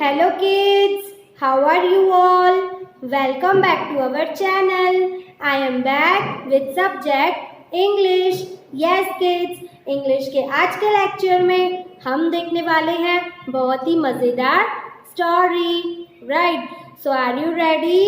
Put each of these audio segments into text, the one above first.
Hello kids, how are you all? Welcome back to our channel. I am back with subject English. Yes kids, English के आज के lecture में हम देखने वाले हैं बहुत ही मज़ेदार story. Right? So are you ready?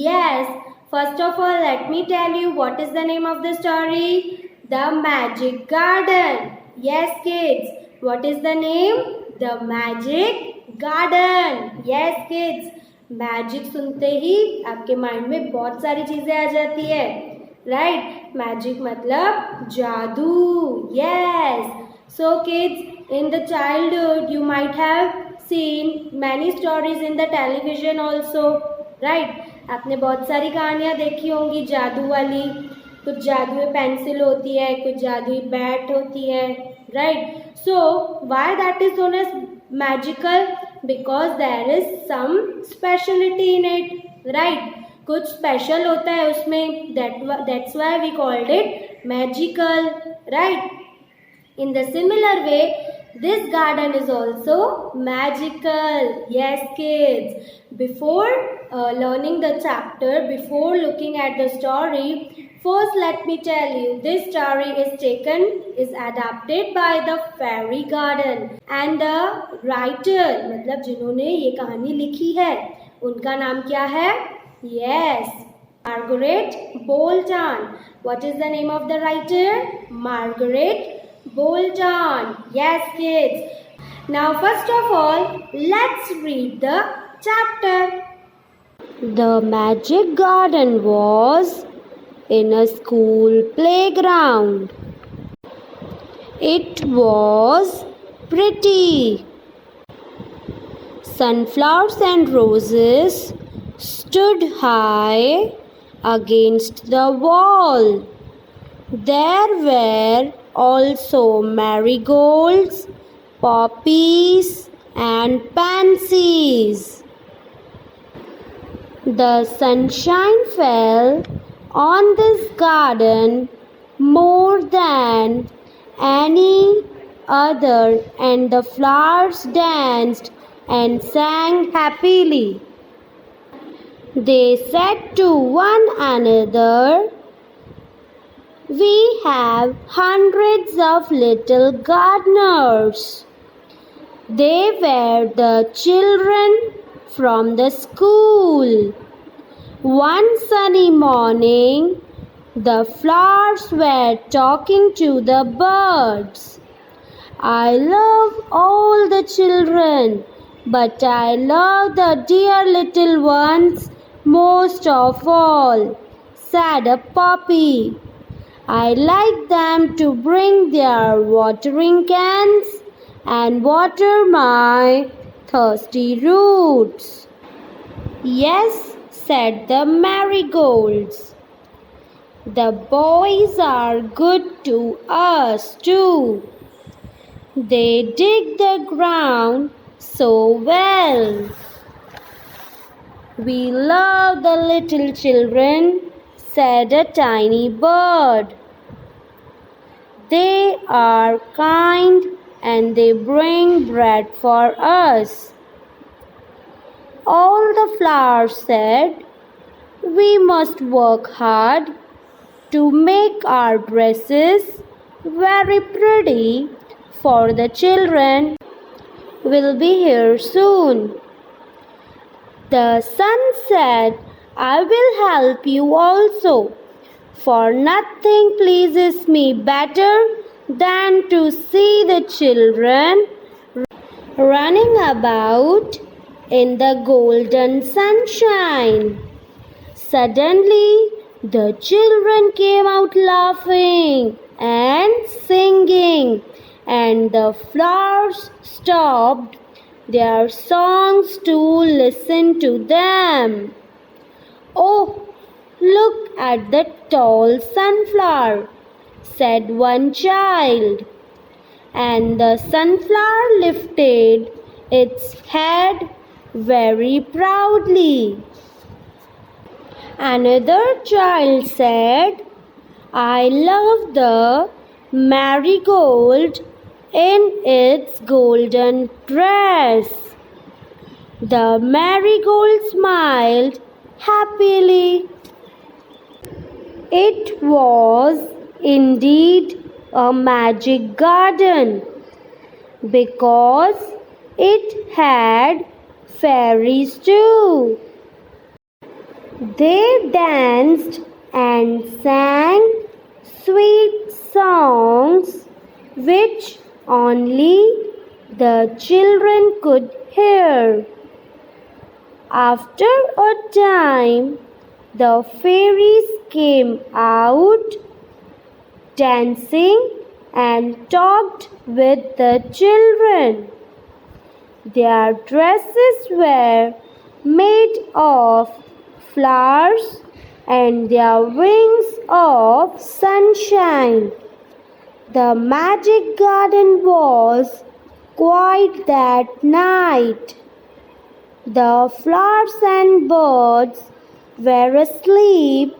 Yes. First of all, let me tell you what is the name of the story. The Magic Garden. Yes kids, what is the name? The Magic garden. Yes kids, magic सुनते ही आपके mind में बहुत सारी चीजें आ जाती है. Right? Magic मतलब जादू. Yes. So kids, in the childhood you might have seen many stories in the television also. Right? आपने बहुत सारी कहानियां देखी होंगी जादू वाली. कुछ जादुई पेंसिल होती है, कुछ जादुई बैट होती है. Right? So why that is known as magical? Because there is some speciality in it. Right? कुछ स्पेशल होता है उसमें. That's why we called it magical. Right? In the similar way, this garden is also magical. Yes, kids. Before learning the chapter, before looking at the story, first let me tell you, this story is adapted by the Fairy Garden. And the writer, मतलब जिन्होंने ये कहानी लिखी है, उनका नाम क्या है? Yes, Margaret Bolton. What is the name of the writer? Margaret Bolton. Yes, kids. Now, first of all, let's read the chapter. The magic garden was in a school playground. It was pretty. Sunflowers and roses stood high against the wall. There were also marigolds, poppies, and pansies. The sunshine fell on this garden more than any other, and the flowers danced and sang happily. They said to one another, "We have hundreds of little gardeners." They were the children from the school. One sunny morning, the flowers were talking to the birds. "I love all the children, but I love the dear little ones most of all," said a poppy. "I like them to bring their watering cans and water my thirsty roots." "Yes," said the marigolds. "The boys are good to us too. They dig the ground so well." "We love the little children," said a tiny bird. "They are kind and they bring bread for us." All the flowers said, "We must work hard to make our dresses very pretty, for the children will be here soon." The sun said, "I will help you also, for nothing pleases me better than to see the children running about in the golden sunshine." Suddenly, the children came out laughing and singing, and the flowers stopped their songs to listen to them. "Oh, look at the tall sunflower," said one child. And the sunflower lifted its head very proudly. Another child said, "I love the marigold in its golden dress." The marigold smiled happily. It was indeed a magic garden because it had fairies too. They danced and sang sweet songs which only the children could hear. After a time, the fairies came out dancing and talked with the children. Their dresses were made of flowers and their wings of sunshine. The magic garden was quiet that night. The flowers and birds were asleep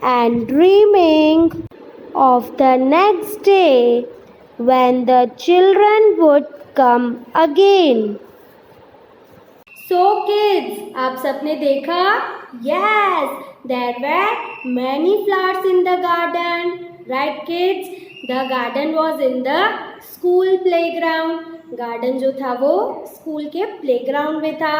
and dreaming of the next day when the children would come again. So kids, आप सबने देखा? Yes, there were many flowers in the garden. Right kids? The garden was in the school playground. Garden जो था वो school के playground में था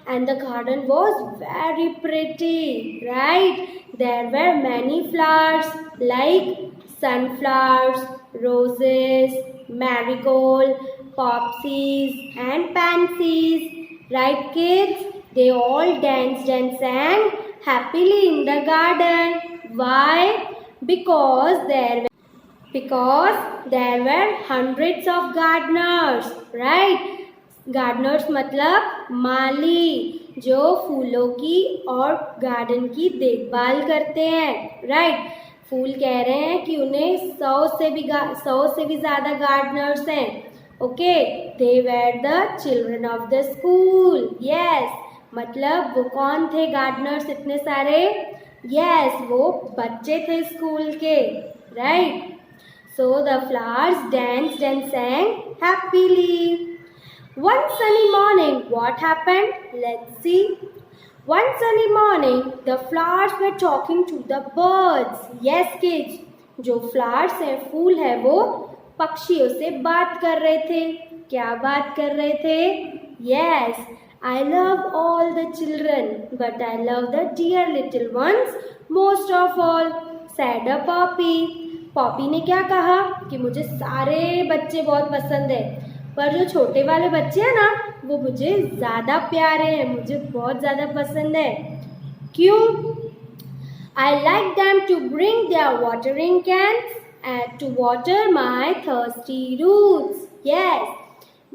and the garden was very pretty right there were many flowers like sunflowers, roses, marigold, popsies and pansies. Right kids? They all danced and sang happily in the garden. Why? Because there were hundreds of gardeners. Right? Gardner's मतलब माली जो फूलों की और garden की देखभाल करते हैं right फूल कह रहे हैं कि उन्हें 100 से भी ज़्यादा गार्डनर्स हैं okay they were the children of the school yes मतलब वो कौन थे गार्डनर्स इतने सारे यस वो बच्चे थे स्कूल के right so the flowers danced and sang happily. One sunny morning, what happened? Let's see. One sunny morning, the flowers were talking to the birds. Yes, kids. जो flowers हैं, फूल है वो पक्षियों से बात कर रहे थे. क्या बात कर रहे थे? Yes, I love all the children, but I love the dear little ones most of all. Said a poppy. Poppy ने क्या कहा कि मुझे सारे बच्चे बहुत पसंद है पर जो छोटे वाले बच्चे हैं ना वो मुझे ज़्यादा प्यारे हैं मुझे बहुत ज़्यादा पसंद है क्यों I like them to bring their watering cans to water my thirsty roots yes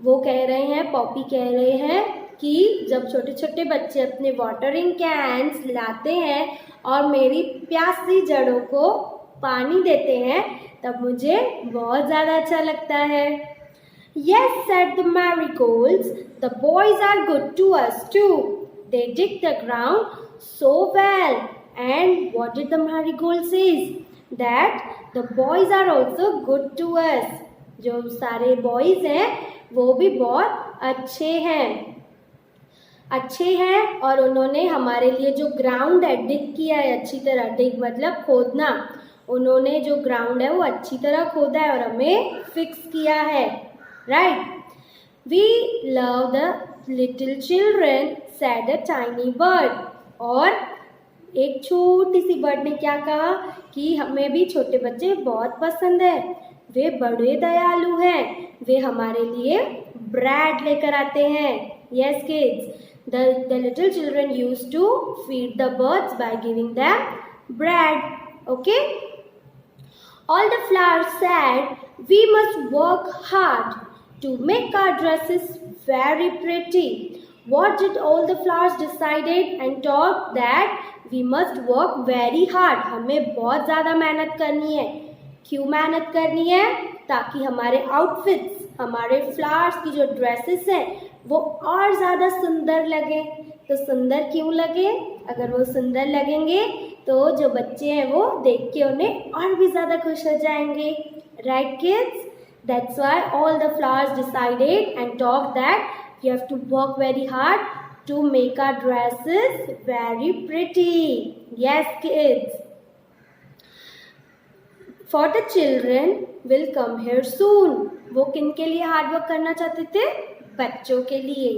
वो कह रहे हैं पॉपी कह रहे हैं कि जब छोटे छोटे बच्चे अपने वाटरिंग कैन्स लाते हैं और मेरी प्यासी जड़ों को पानी देते हैं तब मुझे बहुत ज़्यादा अच्छा लगता है Yes, said the marigolds, the boys are good to us too. They dig the ground so well. And what did the marigold say? That the boys are also good to us. जो सारे boys हैं वो भी बहुत अच्छे हैं और उन्होंने हमारे लिए जो ग्राउंड है डिग किया है अच्छी तरह डिग मतलब खोदना उन्होंने जो ग्राउंड है वो अच्छी तरह खोदा है और हमें फिक्स किया है Right? We love the little children, said a tiny bird. और एक छोटी सी बर्ड ने क्या कहा कि हमें भी छोटे बच्चे बहुत पसंद है वे बड़े दयालु हैं वे हमारे लिए ब्रेड लेकर आते हैं Yes kids the little children used to feed the birds by giving them bread okay all the flowers said we must work hard to make our dresses very pretty. What did all the flowers decided and talked that we must work very hard. हमें बहुत ज़्यादा मेहनत करनी है. क्यों मेहनत करनी है? ताकि हमारे आउटफिट्स, हमारे फ्लावर्स की जो ड्रेसेस हैं वो और ज़्यादा सुंदर लगे. तो सुंदर क्यों लगे? अगर वो सुंदर लगेंगे तो जो बच्चे हैं वो देख के उन्हें और भी ज़्यादा खुश हो जाएंगे. Right kids? That's why all the flowers decided and talked that you have to work very hard to make our dresses very pretty. Yes, kids. For the children will come here soon. वो किन के लिए hard work करना चाहते थे? बच्चों के लिए.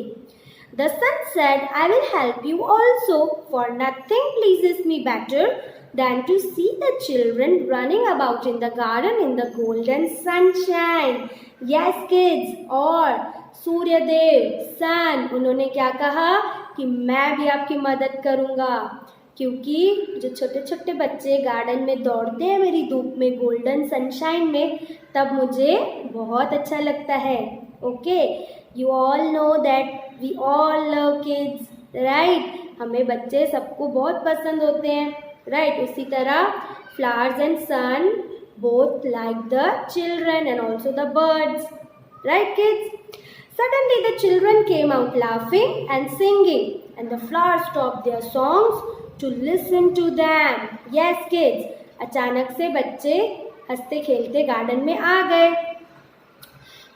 The son said, I will help you also, for nothing pleases me better than to see the children running about in the garden in the golden sunshine. Yes, kids. और सूर्यदेव, सन, उन्होंने क्या कहा कि मैं भी आपकी मदद करूँगा, क्योंकि जो छोटे छोटे बच्चे गार्डन में दौड़ते हैं मेरी धूप में, गोल्डन सनशाइन में, तब मुझे बहुत अच्छा लगता है. Okay, you all know that we all love kids, right. हमें बच्चे सबको बहुत पसंद होते हैं, राइट. उसी तरह flowers and sun both like the children and also the birds, right kids. Suddenly the children came out laughing and singing, and the flowers stopped their songs to listen to them. Yes, kids. अचानक से बच्चे हंसते खेलते garden में आ गए.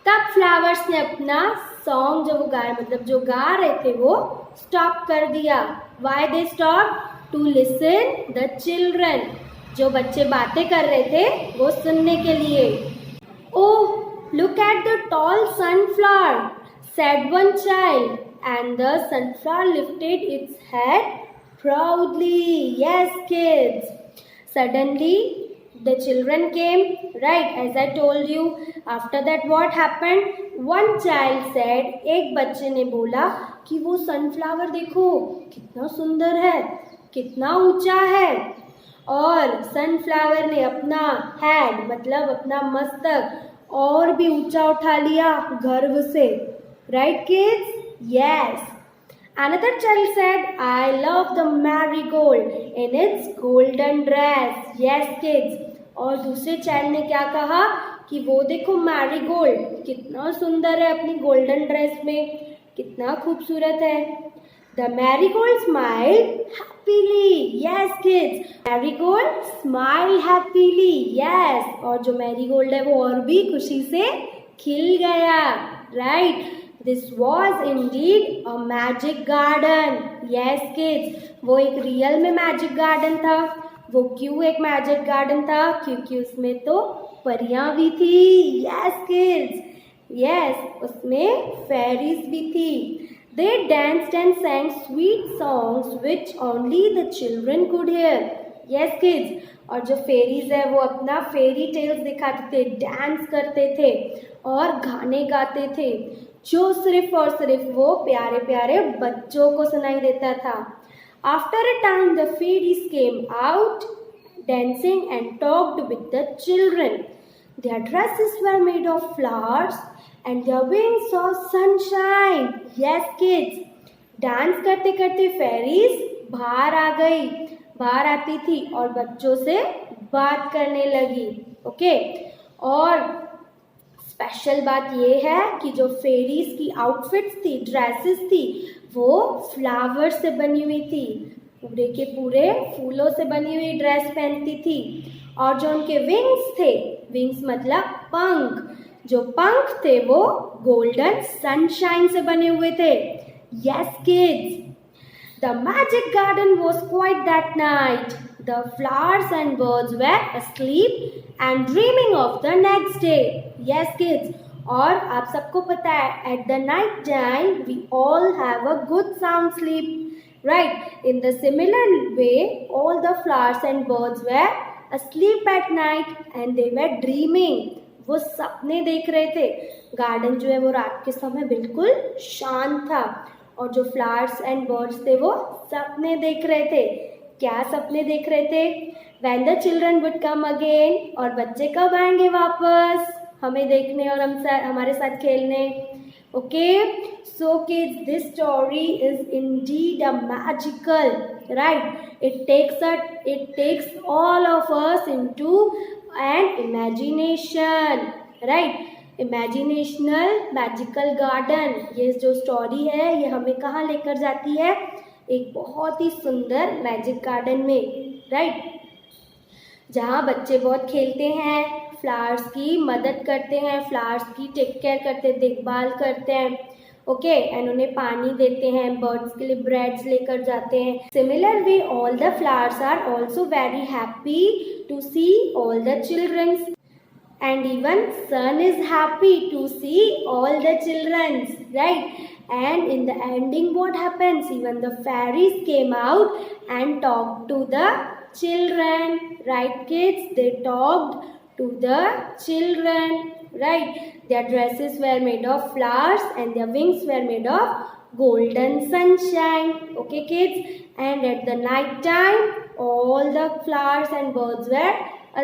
तब flowers ने अपना सॉन्ग जो वो जो गा रहे थे वो स्टॉप कर दिया. Why they stopped? To listen the children. जो बच्चे बातें कर रहे थे वो सुनने के लिए. Oh, look at the tall sunflower, said one child, and the sunflower lifted its head proudly. Yes, kids. Suddenly, the children came, right, as I told you. After that, what happened? One child said, एक बच्चे ने बोला कि वो sunflower देखो कितना सुंदर है, कितना ऊंचा है. और सनफ्लावर ने अपना हेड मतलब अपना मस्तक और भी ऊंचा उठा लिया गर्व से. Right kids? Yes. Another child said, I love the marigold in its golden dress. Yes, kids. और दूसरे चाइल्ड ने क्या कहा कि वो देखो मैरीगोल्ड कितना सुंदर है अपनी गोल्डन ड्रेस में, कितना खूबसूरत है. The marigold smiled happily. Yes, kids. Marigold smiled happily. Yes. और जो मैरीगोल्ड है वो और भी खुशी से खिल गया. Right. This was indeed a magic garden. Yes, kids. वो एक रियल में मैजिक गार्डन था. वो क्यों एक मैजिक गार्डन था? क्योंकि उसमें तो परियां भी थी. Yes, kids. Yes. उसमें फेरीज भी थी. They danced and sang sweet songs which only the children could hear. Yes, kids. और जो फेरीज है वो अपना फेरी टेल्स दिखाते थे, डांस करते थे और गाने गाते थे, जो सिर्फ और सिर्फ वो प्यारे प्यारे बच्चों को सुनाई देता था. After a time, the fairies came out dancing and talked with the children. Their dresses were made of flowers and their wings saw sunshine. Yes, kids. Dance करते करते फेरीज बाहर आ गई, बाहर आती थी और बच्चों से बात करने लगी. ओके. और स्पेशल बात ये है कि जो फेरीज की आउटफिट्स थी, ड्रेसेस थी, वो फ्लावर से बनी हुई थी. पूरे के पूरे फूलों से बनी हुई ड्रेस पहनती थी. और जो उनके विंग्स थे, विंग्स मतलब पंख, जो पंख थे वो गोल्डन सनशाइन से बने हुए थे. Yes kids. The magic garden was quite that night. The flowers and birds were asleep and dreaming of the next day. Yes, kids. और आप सबको पता है at the night time we all have a good sound sleep, right? In the similar way, all the flowers and birds were asleep at night and they were dreaming. वो सपने देख रहे थे. गार्डन जो है वो रात के समय बिल्कुल शांत था और जो फ्लावर्स एंड बर्ड्स थे वो सपने देख रहे थे. क्या सपने देख रहे थे? When the children would come again. और बच्चे कब आएंगे वापस हमें देखने और हमारे साथ खेलने. Okay. So kids, this story is indeed a magical, right. it takes all of us into an imagination, right? Imaginational magical garden. ये जो स्टोरी है ये हमें कहाँ लेकर जाती है? एक बहुत ही सुंदर मैजिक गार्डन में, राइट, जहाँ बच्चे बहुत खेलते हैं, फ्लावर्स की मदद करते हैं, फ्लावर्स की टेक केयर करते हैं, देखभाल करते हैं ओके एंड उन्हें पानी देते हैं, बर्ड्स के लिए ब्रेड्स लेकर जाते हैं. Similar way all the flowers are also very happy to see all the childrens. And even sun is happy to see all the childrens, right? And in the ending what happens? Even the fairies came out and talked to the children, right kids? They talked to the children, right? Their dresses were made of flowers and their wings were made of golden sunshine. Okay kids? And at the night time all the flowers and birds were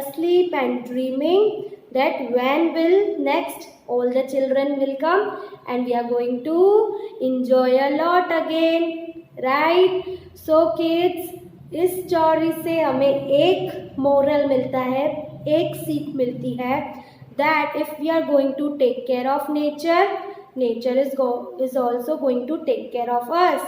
asleep and dreaming that when will next all the children will come and we are going to enjoy a lot again, right? So kids, इस story से हमें एक moral मिलता है, एक सीख मिलती है that if we are going to take care of nature, nature is also going to take care of us,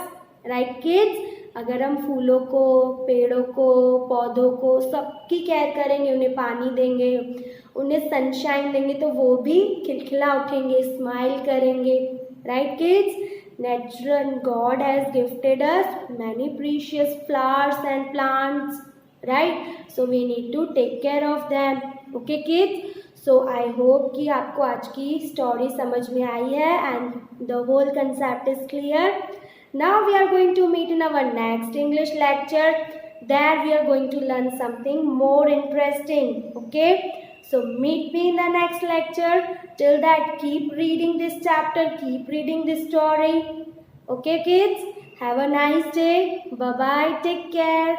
right kids? अगर हम फूलों को, पेड़ों को, पौधों को सबकी केयर करेंगे, उन्हें पानी देंगे, उन्हें सनशाइन देंगे तो वो भी खिलखिला उठेंगे, स्माइल करेंगे, right kids? Nature God has gifted us many precious flowers and plants, right? So we need to take care of them. Okay kids? So I hope कि आपको आज की स्टोरी समझ में आई है and the whole concept is clear. Now we are going to meet in our next English lecture. There we are going to learn something more interesting. Okay? So meet me in the next lecture. Till that, keep reading this chapter. Keep reading this story. Okay kids? Have a nice day. Bye-bye. Take care.